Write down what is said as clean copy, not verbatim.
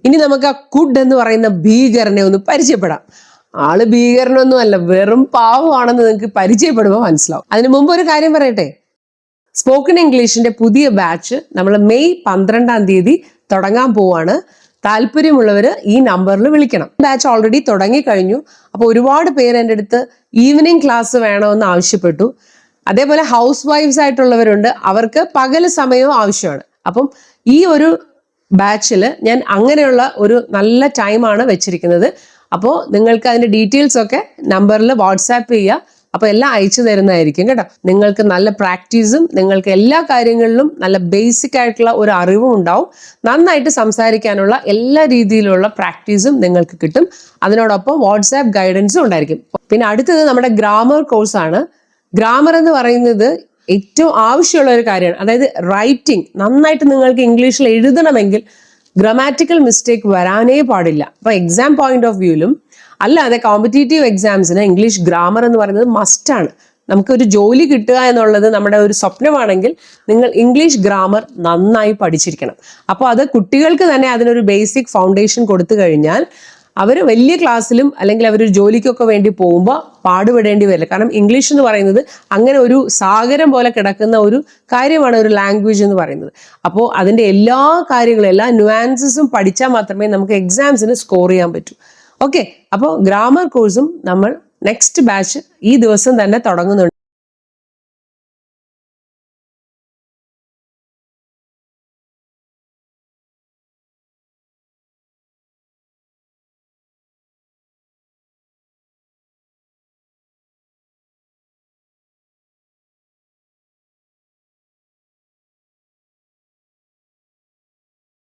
ഇനി നമുക്ക് ആ കുഡ് എന്ന് പറയുന്ന ഭീകരനെ ഒന്ന് പരിചയപ്പെടാം. ആള് ഭീകരനൊന്നും അല്ല, വെറും പാവമാണെന്ന് നിങ്ങൾക്ക് പരിചയപ്പെടുമ്പോൾ മനസ്സിലാവും. അതിനു മുമ്പ് ഒരു കാര്യം പറയട്ടെ, സ്പോക്കൺ ഇംഗ്ലീഷിന്റെ പുതിയ ബാച്ച് നമ്മൾ മെയ് 12-ാം തീയതി തുടങ്ങാൻ പോവാണ്. താല്പര്യമുള്ളവർ ഈ നമ്പറിൽ വിളിക്കണം. ബാച്ച് ഓൾറെഡി തുടങ്ങി കഴിഞ്ഞു. അപ്പോൾ ഒരുപാട് പേര് എൻ്റെ അടുത്ത് ഈവനിങ് ക്ലാസ് വേണമെന്ന് ആവശ്യപ്പെട്ടു. അതേപോലെ ഹൗസ് വൈഫ്സ് ആയിട്ടുള്ളവരുണ്ട്, അവർക്ക് പകല് സമയവും ആവശ്യമാണ്. അപ്പം ഈ ഒരു ബാച്ചിൽ ഞാൻ അങ്ങനെയുള്ള ഒരു നല്ല ടൈമാണ് വെച്ചിരിക്കുന്നത്. അപ്പോൾ നിങ്ങൾക്ക് അതിന്റെ ഡീറ്റെയിൽസ് ഒക്കെ നമ്പറിൽ വാട്സാപ്പ് ചെയ്യുക. അപ്പോൾ എല്ലാം അയച്ചു തരുന്നതായിരിക്കും കേട്ടോ. നിങ്ങൾക്ക് നല്ല പ്രാക്ടീസും നിങ്ങൾക്ക് എല്ലാ കാര്യങ്ങളിലും നല്ല ബേസിക് ആയിട്ടുള്ള ഒരു അറിവും ഉണ്ടാവും. നന്നായിട്ട് സംസാരിക്കാനുള്ള എല്ലാ രീതിയിലുള്ള പ്രാക്ടീസും നിങ്ങൾക്ക് കിട്ടും. അതിനോടൊപ്പം വാട്സാപ്പ് ഗൈഡൻസും ഉണ്ടായിരിക്കും. പിന്നെ അടുത്തത് നമ്മുടെ ഗ്രാമർ കോഴ്സാണ്. ഗ്രാമർ എന്ന് പറയുന്നത് ഏറ്റവും ആവശ്യമുള്ള ഒരു കാര്യമാണ്. അതായത് റൈറ്റിംഗ് നന്നായിട്ട് നിങ്ങൾക്ക് ഇംഗ്ലീഷിൽ എഴുതണമെങ്കിൽ ഗ്രാമാറ്റിക്കൽ മിസ്റ്റേക്ക് വരാനേ പാടില്ല. അപ്പൊ എക്സാം പോയിന്റ് ഓഫ് വ്യൂവിലും അല്ലാതെ കോമ്പറ്റേറ്റീവ് എക്സാംസിന് ഇംഗ്ലീഷ് ഗ്രാമർ എന്ന് പറയുന്നത് മസ്റ്റാണ്. നമുക്കൊരു ജോലി കിട്ടുക എന്നുള്ളത് നമ്മുടെ ഒരു സ്വപ്നമാണെങ്കിൽ നിങ്ങൾ ഇംഗ്ലീഷ് ഗ്രാമർ നന്നായി പഠിച്ചിരിക്കണം. അപ്പോൾ അത് കുട്ടികൾക്ക് തന്നെ അതിനൊരു ബേസിക് ഫൗണ്ടേഷൻ കൊടുത്തു കഴിഞ്ഞാൽ അവർ വലിയ ക്ലാസ്സിലും അല്ലെങ്കിൽ അവരൊരു ജോലിക്കൊക്കെ വേണ്ടി പോകുമ്പോൾ പാടുപെടേണ്ടി വരില്ല. കാരണം ഇംഗ്ലീഷ് എന്ന് പറയുന്നത് അങ്ങനെ ഒരു സാഗരം പോലെ കിടക്കുന്ന ഒരു കാര്യമാണ് ഒരു ലാംഗ്വേജ് എന്ന് പറയുന്നത്. അപ്പോൾ അതിൻ്റെ എല്ലാ കാര്യങ്ങളും എല്ലാ ന്യൂആൻസസും പഠിച്ചാൽ മാത്രമേ നമുക്ക് എക്സാംസിന് സ്കോർ ചെയ്യാൻ പറ്റൂ. ഓക്കെ, അപ്പോൾ ഗ്രാമർ കോഴ്സും നമ്മൾ നെക്സ്റ്റ് ബാച്ച് ഈ ദിവസം തന്നെ തുടങ്ങുന്നുണ്ട്.